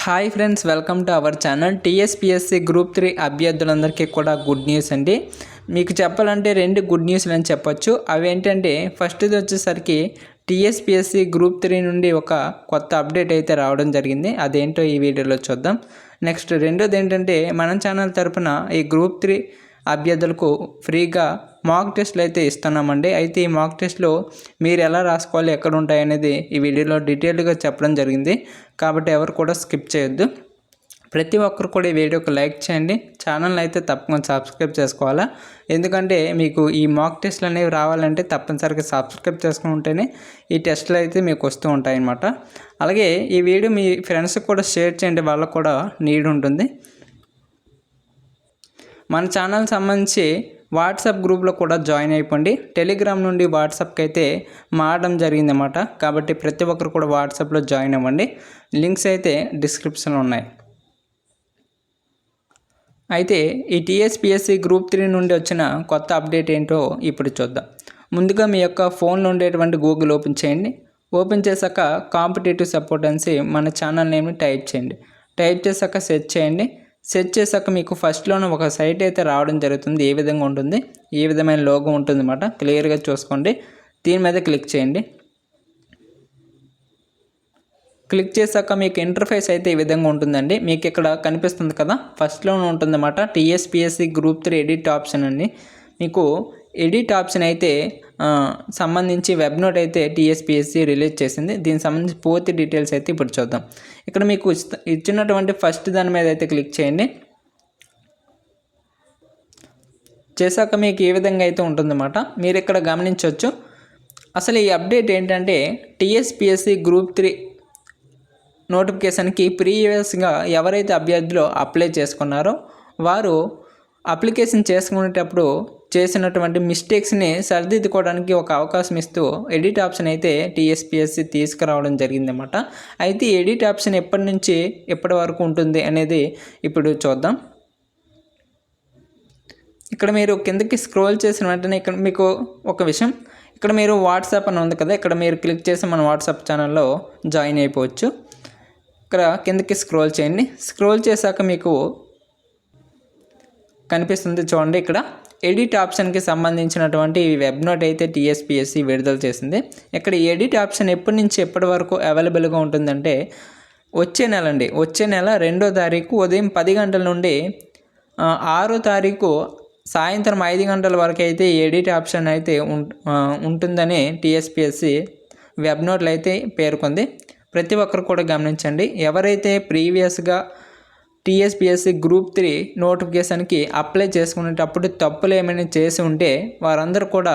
Hi friends, welcome to our channel. TSPSC group 3 అభ్యర్థులందరికీ కూడా good news అండి. మీకు చెప్పాలంటే 2 గుడ్ న్యూస్లు అని చెప్పొచ్చు. అవి ఏంటంటే ఫస్ట్ది వచ్చేసరికి టీఎస్పీఎస్సీ గ్రూప్ 3 నుండి ఒక కొత్త అప్డేట్ అయితే రావడం జరిగింది. అదేంటో ఈ వీడియోలో చూద్దాం. నెక్స్ట్ రెండోది ఏంటంటే మన ఛానల్ తరపున ఈ గ్రూప్ 3 అభ్యర్థులకు ఫ్రీగా మాక్ టెస్ట్లు అయితే ఇస్తున్నామండి. అయితే ఈ మాక్ టెస్ట్లో మీరు ఎలా రాసుకోవాలి, ఎక్కడ ఉంటాయి అనేది ఈ వీడియోలో డీటెయిల్గా చెప్పడం జరిగింది. కాబట్టి ఎవరు కూడా స్కిప్ చేయొద్దు. ప్రతి ఒక్కరు కూడా ఈ వీడియోకి లైక్ చేయండి. ఛానల్ అయితే తప్పకుండా సబ్స్క్రైబ్ చేసుకోవాలా. ఎందుకంటే మీకు ఈ మాక్ టెస్ట్లు అనేవి రావాలంటే తప్పనిసరిగా సబ్స్క్రైబ్ చేసుకుని ఉంటేనే ఈ టెస్ట్లు అయితే మీకు వస్తూ ఉంటాయి అన్నమాట. అలాగే ఈ వీడియో మీ ఫ్రెండ్స్కి కూడా షేర్ చేయండి, వాళ్ళకు కూడా నీడ్ ఉంటుంది. మన ఛానల్ సంబంధించి వాట్సాప్ గ్రూప్లో కూడా జాయిన్ అయిపోండి. టెలిగ్రామ్ నుండి వాట్సాప్కి అయితే మారడం జరిగిందన్నమాట. కాబట్టి ప్రతి ఒక్కరు కూడా వాట్సాప్లో జాయిన్ అవ్వండి. లింక్స్ అయితే డిస్క్రిప్షన్లో ఉన్నాయి. అయితే ఈ టీఎస్పీఎస్సీ గ్రూప్ 3 నుండి వచ్చిన కొత్త అప్డేట్ ఏంటో ఇప్పుడు చూద్దాం. ముందుగా మీ యొక్క ఫోన్లో ఉండేటువంటి గూగుల్ ఓపెన్ చేయండి. ఓపెన్ చేశాక కాంపిటేటివ్ సపోర్ట్ అనేసి మన ఛానల్ నేమ్ని టైప్ చేయండి. టైప్ చేశాక సెర్చ్ చేయండి. సెర్చ్ చేశాక మీకు ఫస్ట్లోనే ఒక సైట్ అయితే రావడం జరుగుతుంది. ఏ విధంగా ఉంటుంది, ఏ విధమైన లోగో ఉంటుంది అన్నమాట. క్లియర్గా చూసుకోండి. దీని మీద క్లిక్ చేయండి. క్లిక్ చేశాక మీకు ఇంటర్ఫేస్ అయితే ఈ విధంగా ఉంటుందండి. మీకు ఇక్కడ కనిపిస్తుంది కదా, ఫస్ట్లోనే ఉంటుందన్నమాట టీఎస్పీఎస్సీ గ్రూప్ 3 ఎడిట్ ఆప్షన్ అండి. మీకు ఎడిట్ ఆప్షన్ అయితే సంబంధించి వెబ్ నోట్ అయితే టీఎస్పీఎస్సీ రిలీజ్ చేసింది. దీనికి సంబంధించి పూర్తి డీటెయిల్స్ అయితే ఇప్పుడు చూద్దాం. ఇక్కడ మీకు ఇచ్చినటువంటి ఫస్ట్ దాని మీద అయితే క్లిక్ చేయండి. చేశాక మీకు ఏ విధంగా అయితే ఉంటుందన్నమాట. మీరు ఇక్కడ గమనించవచ్చు. అసలు ఈ అప్డేట్ ఏంటంటే టీఎస్పీఎస్సీ గ్రూప్ 3 నోటిఫికేషన్కి ప్రీవియస్గా ఎవరైతే అభ్యర్థులు అప్లై చేసుకున్నారో వారు అప్లికేషన్ చేసుకునేటప్పుడు చేసినటువంటి మిస్టేక్స్ని సరిదిద్దుకోవడానికి ఒక అవకాశం ఇస్తూ ఎడిట్ ఆప్షన్ అయితే టీఎస్పీఎస్సీ తీసుకురావడం జరిగిందన్నమాట. అయితే ఈ ఎడిట్ ఆప్షన్ ఎప్పటి నుంచి ఎప్పటి వరకు ఉంటుంది అనేది ఇప్పుడు చూద్దాం. ఇక్కడ మీరు కిందకి స్క్రోల్ చేసిన వెంటనే ఇక్కడ మీకు ఒక విషయం, ఇక్కడ మీరు వాట్సాప్ అని ఉంది కదా, ఇక్కడ మీరు క్లిక్ చేసి మన వాట్సాప్ ఛానల్లో జాయిన్ అయిపోవచ్చు. ఇక్కడ కిందకి స్క్రోల్ చేయండి. స్క్రోల్ చేశాక మీకు కనిపిస్తుంది చూడండి. ఇక్కడ ఎడిట్ ఆప్షన్కి సంబంధించినటువంటి వెబ్ నోట్ అయితే టీఎస్పీఎస్సీ విడుదల చేసింది. ఇక్కడ ఎడిట్ ఆప్షన్ ఎప్పటి నుంచి ఎప్పటి వరకు అవైలబుల్గా ఉంటుందంటే వచ్చే నెల అండి. వచ్చే నెల 2వ తారీఖు ఉదయం 10 గంటల నుండి 6వ తారీఖు సాయంత్రం 5 గంటల వరకు అయితే ఎడిట్ ఆప్షన్ అయితే ఉంటుందని టీఎస్పీఎస్సీ వెబ్ నోట్లు అయితే పేర్కొంది. ప్రతి ఒక్కరు కూడా గమనించండి. ఎవరైతే ప్రీవియస్గా టీఎస్పీఎస్సీ గ్రూప్ 3 నోటిఫికేషన్కి అప్లై చేసుకునేటప్పుడు తప్పులు ఏమైనా చేసి ఉంటే వారందరూ కూడా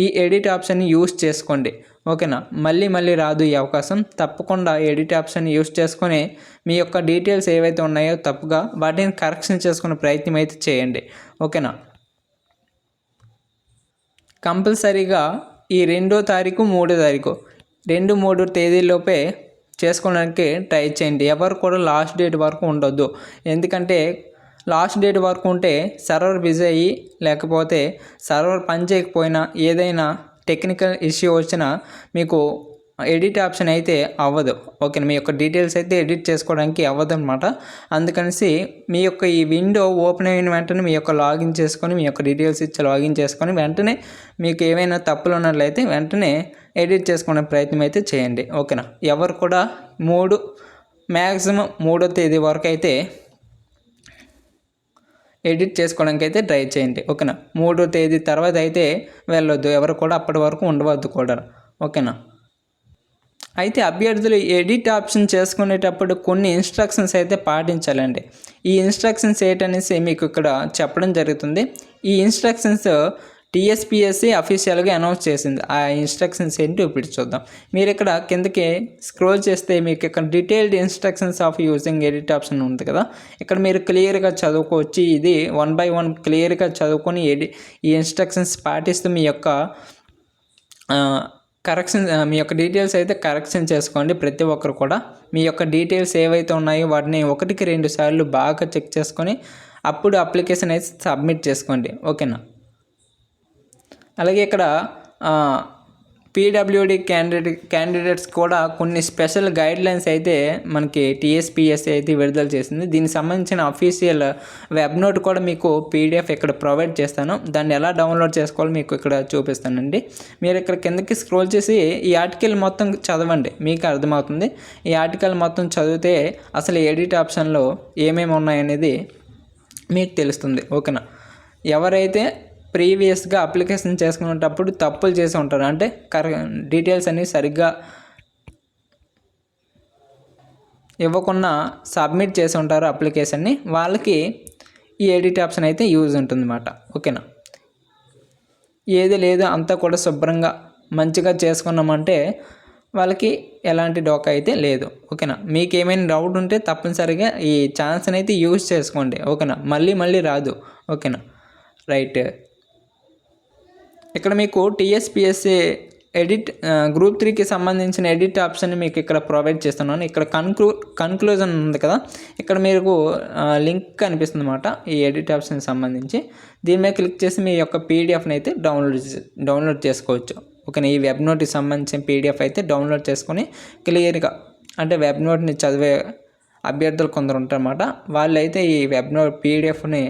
ఈ ఎడిట్ ఆప్షన్ని యూస్ చేసుకోండి. ఓకేనా, మళ్ళీ రాదు ఈ అవకాశం. తప్పకుండా ఎడిట్ ఆప్షన్ యూస్ చేసుకొని మీ యొక్క డీటెయిల్స్ ఏవైతే ఉన్నాయో తప్పుగా వాటిని కరెక్షన్ చేసుకునే ప్రయత్నం అయితే చేయండి. ఓకేనా, కంపల్సరీగా ఈ 2వ తారీఖు 3వ తారీఖు 2-3 తేదీలోపే చేసుకోవడానికి ట్రై చేయండి. ఎవరు కూడా లాస్ట్ డేట్ వరకు ఉండొద్దు. ఎందుకంటే లాస్ట్ డేట్ వరకు ఉంటే సర్వర్ బిజీ అయ్యి లేకపోతే సర్వర్ పని చేయకపోయినా ఏదైనా టెక్నికల్ ఇష్యూ వచ్చినా మీకు ఎడిట్ ఆప్షన్ అయితే అవ్వదు. ఓకే, మీ యొక్క డీటెయిల్స్ అయితే ఎడిట్ చేసుకోవడానికి అవ్వదు అనమాట. అందుకనేసి మీ యొక్క ఈ విండో ఓపెన్ అయిన వెంటనే మీ యొక్క లాగిన్ చేసుకొని మీ యొక్క డీటెయిల్స్ ఇచ్చి లాగిన్ చేసుకొని వెంటనే మీకు ఏమైనా తప్పులు ఉన్నట్లయితే వెంటనే ఎడిట్ చేసుకునే ప్రయత్నం అయితే చేయండి. ఓకేనా, ఎవరు కూడా మ్యాక్సిమం 3వ తేదీ వరకు అయితే ఎడిట్ చేసుకోవడానికి అయితే ట్రై చేయండి. ఓకేనా, 3వ తేదీ తర్వాత అయితే వెళ్ళొద్దు. ఎవరు కూడా అప్పటి వరకు ఉండవద్దు కూడా. ఓకేనా, అయితే అభ్యర్థులు ఎడిట్ ఆప్షన్ చేసుకునేటప్పుడు కొన్ని ఇన్స్ట్రక్షన్స్ అయితే పాటించాలండి. ఈ ఇన్స్ట్రక్షన్స్ ఏంటనేసి మీకు ఇక్కడ చెప్పడం జరుగుతుంది. ఈ ఇన్స్ట్రక్షన్స్ టీఎస్పీఎస్సీ అఫీషియల్గా అనౌన్స్ చేసింది. ఆ ఇన్స్ట్రక్షన్స్ ఏంటో ఇప్పుడు చూద్దాం. మీరు ఇక్కడ కిందకి స్క్రోల్ చేస్తే మీకు ఇక్కడ detailed instructions of using edit option ఉంది కదా, ఇక్కడ మీరు క్లియర్గా చదువుకోవచ్చు. ఇది 1 by 1 క్లియర్గా చదువుకొని ఈ ఇన్స్ట్రక్షన్స్ పాటిస్తూ మీ యొక్క మీ యొక్క డీటెయిల్స్ అయితే కరెక్షన్ చేసుకోండి. ప్రతి ఒక్కరు కూడా మీ యొక్క డీటెయిల్స్ ఏవైతే ఉన్నాయో వాటిని 1కి 2 సార్లు బాగా చెక్ చేసుకొని అప్పుడు అప్లికేషన్ అయితే సబ్మిట్ చేసుకోండి. ఓకేనా, అలాగే ఇక్కడ పీడబ్ల్యూడి క్యాండిడేట్స్ కూడా కొన్ని స్పెషల్ గైడ్లైన్స్ అయితే మనకి టీఎస్పీఎస్సీ అయితే విడుదల చేసింది. దీనికి సంబంధించిన అఫీషియల్ వెబ్ నోట్ కూడా మీకు పీడిఎఫ్ ఇక్కడ ప్రొవైడ్ చేస్తాను. దాన్ని ఎలా డౌన్లోడ్ చేసుకోవాలో మీకు ఇక్కడ చూపిస్తానండి. మీరు ఇక్కడ కిందకి స్క్రోల్ చేసి ఈ ఆర్టికల్ మొత్తం చదవండి, మీకు అర్థమవుతుంది. ఈ ఆర్టికల్ మొత్తం చదివితే అసలు ఎడిట్ ఆప్షన్లో ఏమేమి ఉన్నాయనేది మీకు తెలుస్తుంది. ఓకేనా. ఎవరైతే ప్రీవియస్గా అప్లికేషన్ చేసుకునేటప్పుడు తప్పులు చేసి ఉంటారు, అంటే డీటెయిల్స్ అన్నీ సరిగ్గా ఇవ్వకుండా సబ్మిట్ చేసి ఉంటారు అప్లికేషన్ని, వాళ్ళకి ఈ ఎడిట్ ఆప్షన్ అయితే యూజ్ ఉంటుందన్నమాట. ఓకేనా. ఏది లేదు అంతా కూడా శుభ్రంగా మంచిగా చేసుకున్నామంటే వాళ్ళకి ఎలాంటి డోకా అయితే లేదు. ఓకేనా. మీకు ఏమైనా డౌట్ ఉంటే తప్పనిసరిగా ఈ ఛాన్స్ని అయితే యూజ్ చేసుకోండి. ఓకేనా. మళ్ళీ రాదు. ఓకేనా. రైట్. ఇక్కడ మీకు టీఎస్పీఎస్సీ గ్రూప్ 3కి సంబంధించిన ఎడిట్ ఆప్షన్ మీకు ఇక్కడ ప్రొవైడ్ చేస్తున్నాను. ఇక్కడ కన్క్లూజన్ ఉంది కదా, ఇక్కడ మీకు లింక్ కనిపిస్తుంది అన్నమాట ఈ ఎడిట్ ఆప్షన్కి సంబంధించి. దీని మీద క్లిక్ చేసి మీ యొక్క పీడిఎఫ్ని అయితే డౌన్లోడ్ చేసుకోవచ్చు. ఓకేనా. ఈ వెబ్ నోట్కి సంబంధించిన పీడిఎఫ్ అయితే డౌన్లోడ్ చేసుకొని క్లియర్గా, అంటే వెబ్ నోట్ని చదివే అభ్యర్థులు కొందరు ఉంటారన్నమాట, వాళ్ళు అయితే ఈ వెబ్ నోట్ పీడిఎఫ్ని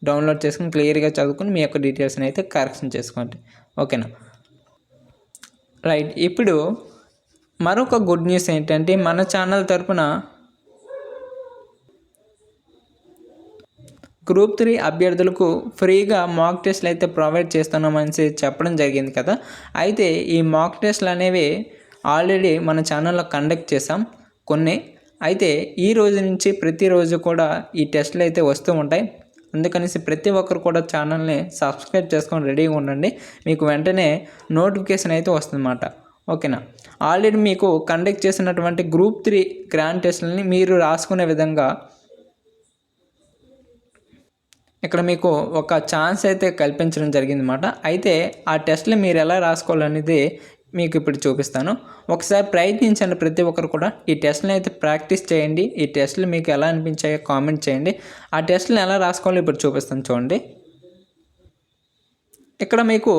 డౌన్లోడ్ చేసుకుని క్లియర్గా చదువుకుని మీ యొక్క డీటెయిల్స్ని అయితే కరెక్షన్ చేసుకోండి. ఓకేనా. రైట్. ఇప్పుడు మరొక గుడ్ న్యూస్ ఏంటంటే మన ఛానల్ తరపున గ్రూప్ 3 అభ్యర్థులకు ఫ్రీగా మాక్ టెస్ట్లు అయితే ప్రొవైడ్ చేస్తున్నామని చెప్పడం జరిగింది కదా. అయితే ఈ మాక్ టెస్ట్లు అనేవి ఆల్రెడీ మన ఛానల్లో కండక్ట్ చేసాం కొన్ని. అయితే ఈ రోజు నుంచి ప్రతిరోజు కూడా ఈ టెస్ట్లు అయితే వస్తూ ఉంటాయి. అందుకనేసి ప్రతి ఒక్కరు కూడా ఛానల్ని సబ్స్క్రైబ్ చేసుకొని రెడీగా ఉండండి, మీకు వెంటనే నోటిఫికేషన్ అయితే వస్తుందన్నమాట. ఓకేనా. ఆల్రెడీ మీకు కండక్ట్ చేసినటువంటి గ్రూప్ 3 గ్రాండ్ టెస్ట్లని మీరు రాసుకునే విధంగా ఇక్కడ మీకు ఒక ఛాన్స్ అయితే కల్పించడం జరిగిందన్నమాట. అయితే ఆ టెస్ట్లు మీరు ఎలా రాసుకోవాలనేది మీకు ఇప్పుడు చూపిస్తాను. ఒకసారి ప్రయత్నించండి ప్రతి ఒక్కరు కూడా. ఈ టెస్ట్ని అయితే ప్రాక్టీస్ చేయండి. ఈ టెస్ట్లు మీకు ఎలా అనిపించాయో కామెంట్ చేయండి. ఆ టెస్ట్ని ఎలా రాసుకోవాలో ఇప్పుడు చూపిస్తాను చూడండి. ఇక్కడ మీకు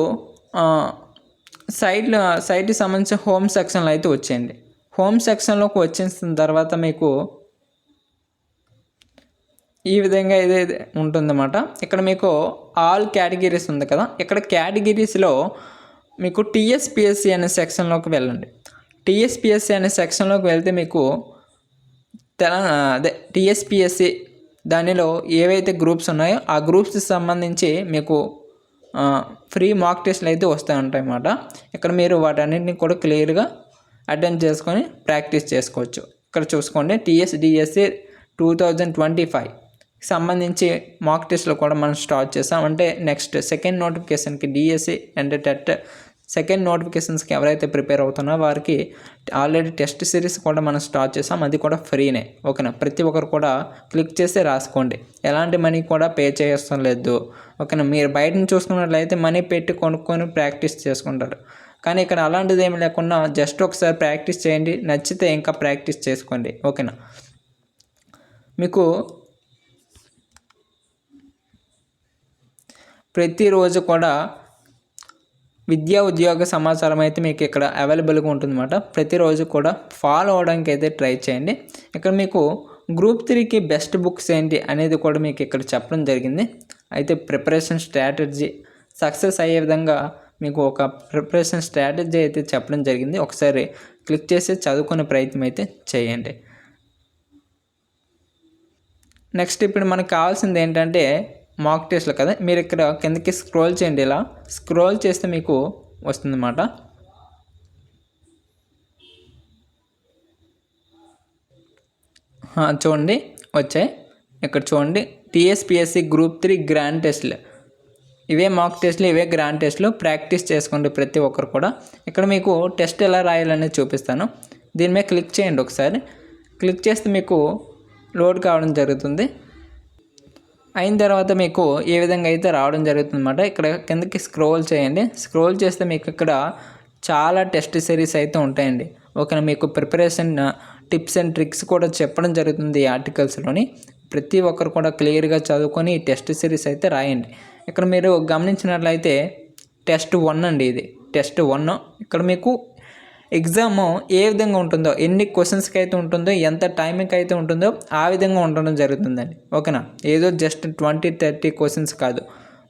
సైట్కి సంబంధించిన హోమ్ సెక్షన్లో అయితే వచ్చేయండి. హోమ్ సెక్షన్లోకి వచ్చేసిన తర్వాత మీకు ఈ విధంగా ఇదే ఉంటుందన్నమాట. ఇక్కడ మీకు ఆల్ కేటగిరీస్ ఉంది కదా, ఇక్కడ కేటగిరీస్లో మీకు టీఎస్పీఎస్సీ అనే సెక్షన్లోకి వెళ్ళండి. టీఎస్పీఎస్సీ అనే సెక్షన్లోకి వెళ్తే మీకు టీఎస్పీఎస్సీ దానిలో ఏవైతే గ్రూప్స్ ఉన్నాయో ఆ గ్రూప్స్కి సంబంధించి మీకు ఫ్రీ మాక్ టెస్ట్లు అయితే వస్తూ ఉంటాయి అన్నమాట. ఇక్కడ మీరు వాటన్నింటినీ కూడా క్లియర్గా అటెండ్ చేసుకొని ప్రాక్టీస్ చేసుకోవచ్చు. ఇక్కడ చూసుకోండి, టీఎస్డిఎస్సీ 2025 సంబంధించి మాక్ టెస్ట్లు కూడా మనం స్టార్ట్ చేసాం. అంటే నెక్స్ట్ సెకండ్ నోటిఫికేషన్కి డిఎస్సి అండ్ టెట్ సెకండ్ నోటిఫికేషన్స్కి ఎవరైతే ప్రిపేర్ అవుతున్నారో వారికి ఆల్రెడీ టెస్ట్ సిరీస్ కూడా మనం స్టార్ట్ చేసాం, అది కూడా ఫ్రీనే. ఓకేనా. ప్రతి ఒక్కరు కూడా క్లిక్ చేసి రాసుకోండి, ఎలాంటి మనీ కూడా పే చేయాల్సిన లేదు. ఓకేనా. మీరు బయటను చూసుకున్నట్లయితే మనీ పెట్టి కొనుక్కొని ప్రాక్టీస్ చేసుకుంటారు, కానీ ఇక్కడ అలాంటిది ఏమి లేకుండా జస్ట్ ఒకసారి ప్రాక్టీస్ చేయండి, నచ్చితే ఇంకా ప్రాక్టీస్ చేసుకోండి. ఓకేనా. మీకు ప్రతిరోజు కూడా విద్యా ఉద్యోగ సమాచారం అయితే మీకు ఇక్కడ అవైలబుల్గా ఉంటుందన్నమాట. ప్రతిరోజు కూడా ఫాలో అవడానికి అయితే ట్రై చేయండి. ఇక్కడ మీకు గ్రూప్ 3కి బెస్ట్ బుక్స్ ఏంటి అనేది కూడా మీకు ఇక్కడ చెప్పడం జరిగింది. అయితే ప్రిపరేషన్ స్ట్రాటజీ సక్సెస్ అయ్యే విధంగా మీకు ఒక ప్రిపరేషన్ స్ట్రాటజీ అయితే చెప్పడం జరిగింది. ఒకసారి క్లిక్ చేసి చదువుకునే ప్రయత్నం అయితే చేయండి. నెక్స్ట్ ఇప్పుడు మనకు కావాల్సింది ఏంటంటే మాక్ టెస్ట్లు కదా. మీరు ఇక్కడ కిందకి స్క్రోల్ చేయండి, ఇలా స్క్రోల్ చేస్తే మీకు వస్తుందన్నమాట. చూడండి వచ్చాయి. ఇక్కడ చూడండి, టీఎస్పీఎస్సీ గ్రూప్ 3 గ్రాండ్ టెస్ట్లు, ఇవే మాక్ టెస్ట్లు, ఇవే గ్రాండ్ టెస్ట్లు. ప్రాక్టీస్ చేసుకోండి ప్రతి ఒక్కరు కూడా. ఇక్కడ మీకు టెస్ట్ ఎలా రాయాలనేది చూపిస్తాను. దీని మీద క్లిక్ చేయండి. ఒకసారి క్లిక్ చేస్తే మీకు లోడ్ కావడం జరుగుతుంది. అయిన తర్వాత మీకు ఏ విధంగా అయితే రావడం జరుగుతుందన్నమాట. ఇక్కడ కిందకి స్క్రోల్ చేయండి. స్క్రోల్ చేస్తే మీకు ఇక్కడ చాలా టెస్ట్ సిరీస్ అయితే ఉంటాయండి. ఓకేనా. మీకు ప్రిపరేషన్ టిప్స్ అండ్ ట్రిక్స్ కూడా చెప్పడం జరుగుతుంది ఈ ఆర్టికల్స్లోని. ప్రతి ఒక్కరు కూడా క్లియర్గా చదువుకొని ఈ టెస్ట్ సిరీస్ అయితే రాయండి. ఇక్కడ మీరు గమనించినట్లయితే టెస్ట్ 1 అండి, ఇది టెస్ట్ 1. ఇక్కడ మీకు ఎగ్జామ్ ఏ విధంగా ఉంటుందో, ఎన్ని క్వశ్చన్స్కి అయితే ఉంటుందో, ఎంత టైంకి అయితే ఉంటుందో ఆ విధంగా ఉండడం జరుగుతుందండి. ఓకేనా, ఏదో జస్ట్ 20-30 క్వశ్చన్స్ కాదు,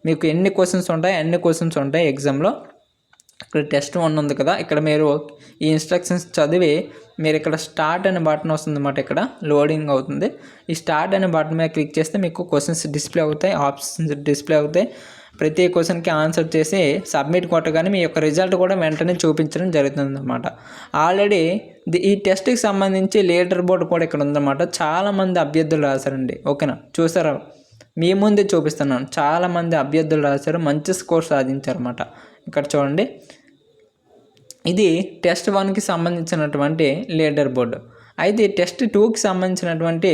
మీకు ఎన్ని క్వశ్చన్స్ ఉంటాయి అన్ని క్వశ్చన్స్ ఉంటాయి ఎగ్జామ్లో. ఇక్కడ టెస్ట్ 1 ఉంది కదా, ఇక్కడ మీరు ఈ ఇన్స్ట్రక్షన్స్ చదివి మీరు ఇక్కడ స్టార్ట్ అనే బటన్ వస్తుంది అన్నమాట. ఇక్కడ లోడింగ్ అవుతుంది. ఈ స్టార్ట్ అనే బటన్ మీద క్లిక్ చేస్తే మీకు క్వశ్చన్స్ డిస్ప్లే అవుతాయి, ఆప్షన్స్ డిస్ప్లే అవుతాయి. ప్రతి క్వశ్చన్కి ఆన్సర్ చేసి సబ్మిట్ కొట్టగానే మీ యొక్క రిజల్ట్ కూడా వెంటనే చూపించడం జరుగుతుంది అన్నమాట. ఆల్రెడీ ఈ టెస్ట్కి సంబంధించి లీడర్ బోర్డు కూడా ఇక్కడ ఉందన్నమాట. చాలామంది అభ్యర్థులు రాశారండి. ఓకేనా, చూసారా, మీ ముందే చూపిస్తున్నాను. చాలామంది అభ్యర్థులు రాశారు, మంచి స్కోర్ సాధించారన్నమాట. ఇక్కడ చూడండి, ఇది టెస్ట్ 1కి సంబంధించినటువంటి లీడర్ బోర్డు. అయితే టెస్ట్ 2కి సంబంధించినటువంటి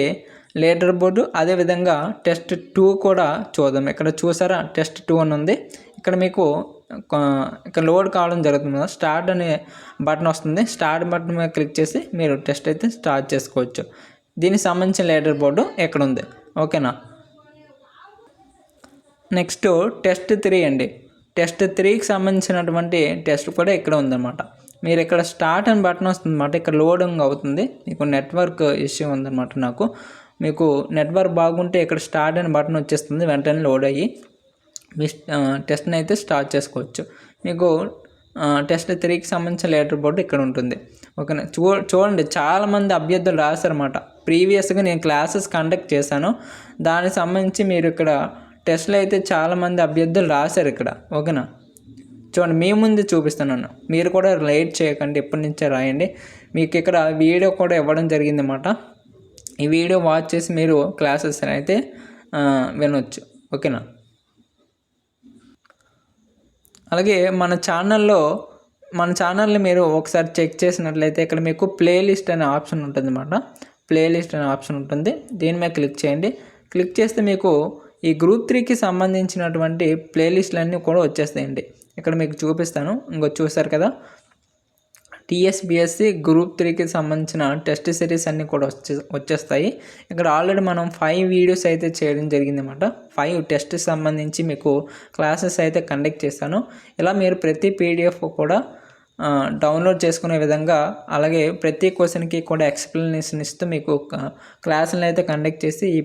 లీడర్ బోర్డు, అదేవిధంగా టెస్ట్ 2 కూడా చూద్దాం. ఇక్కడ చూసారా, టెస్ట్ 2 అని ఉంది. ఇక్కడ మీకు ఇక్కడ లోడ్ కావడం జరుగుతుంది కదా, స్టార్ట్ అనే బటన్ వస్తుంది. స్టార్ట్ బటన్ మీద క్లిక్ చేసి మీరు టెస్ట్ అయితే స్టార్ట్ చేసుకోవచ్చు. దీనికి సంబంధించిన లీడర్ బోర్డు ఎక్కడ ఉంది. ఓకేనా, నెక్స్ట్ టెస్ట్ 3 అండి. టెస్ట్ 3కి సంబంధించినటువంటి టెస్ట్ కూడా ఇక్కడ ఉందన్నమాట. మీరు ఇక్కడ స్టార్ట్ అని బటన్ వస్తుంది అన్నమాట. ఇక్కడ లోడింగ్ అవుతుంది. మీకు నెట్వర్క్ ఇష్యూ ఉందన్నమాట. మీకు నెట్వర్క్ బాగుంటే ఇక్కడ స్టార్ట్ అని బటన్ వచ్చేస్తుంది, వెంటనే లోడ్ అయ్యి మీ టెస్ట్ని అయితే స్టార్ట్ చేసుకోవచ్చు. మీకు టెస్ట్ 3కి సంబంధించిన లీడర్ బోర్డు ఇక్కడ ఉంటుంది. ఓకేనా, చూడండి, చాలామంది అభ్యర్థులు రాశారన్నమాట. ప్రీవియస్గా నేను క్లాసెస్ కండక్ట్ చేశాను, దానికి సంబంధించి మీరు ఇక్కడ టెస్ట్లో అయితే చాలామంది అభ్యర్థులు రాశారు ఇక్కడ. ఓకేనా, చూడండి, మీ ముందు చూపిస్తున్నాను. మీరు కూడా లేట్ చేయకండి, ఎప్పటి నుంచే రాయండి. మీకు ఇక్కడ వీడియో కూడా ఇవ్వడం జరిగిందన్నమాట. ఈ వీడియో వాచ్ చేసి మీరు క్లాసెస్ అయితే వినొచ్చు. ఓకేనా, అలాగే మన ఛానల్ని మీరు ఒకసారి చెక్ చేసినట్లయితే ఇక్కడ మీకు ప్లేలిస్ట్ అనే ఆప్షన్ ఉంటుంది అన్నమాట. ప్లేలిస్ట్ అనే ఆప్షన్ ఉంటుంది, దీని మీద క్లిక్ చేయండి. క్లిక్ చేస్తే మీకు ఈ గ్రూప్ 3కి సంబంధించినటువంటి ప్లేలిస్టులన్నీ కూడా వచ్చేస్తాయండి. ఇక్కడ మీకు చూపిస్తాను. చూసారు కదా, టీఎస్పిఎస్సి గ్రూప్ 3కి సంబంధించిన టెస్ట్ సిరీస్ అన్నీ కూడా వచ్చేస్తాయి. ఇక్కడ ఆల్రెడీ మనం 5 వీడియోస్ అయితే చేయడం జరిగిందన్నమాట. 5 టెస్ట్కి సంబంధించి మీకు క్లాసెస్ అయితే కండక్ట్ చేస్తాను. ఇలా మీరు ప్రతి పీడిఎఫ్ కూడా డౌన్లోడ్ చేసుకునే విధంగా, అలాగే ప్రతి క్వశ్చన్కి కూడా ఎక్స్ప్లెనేషన్ ఇస్తూ మీకు క్లాసులను అయితే కండక్ట్ చేసి ఈ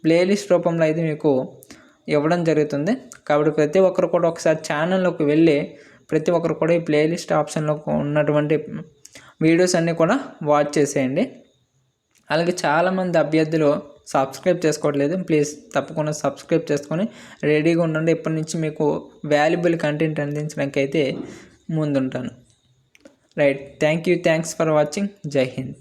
ప్లేలిస్ట్ రూపంలో అయితే మీకు ఇవ్వడం జరుగుతుంది. కాబట్టి ప్రతి ఒక్కరు కూడా ఒకసారి ఛానల్లోకి వెళ్ళి ప్రతి ఒక్కరు కూడా ఈ ప్లేలిస్ట్ ఆప్షన్లో ఉన్నటువంటి వీడియోస్ అన్నీ కూడా వాచ్ చేసేయండి. అలాగే చాలామంది అభ్యర్థులు సబ్స్క్రైబ్ చేసుకోవట్లేదు. ప్లీజ్ తప్పకుండా సబ్స్క్రైబ్ చేసుకొని రెడీగా ఉండండి. ఇప్పటి నుంచి మీకు వాల్యుబుల్ కంటెంట్ అందించడానికి అయితే ముందుంటాను. Right, thanks for watching. Jai Hind.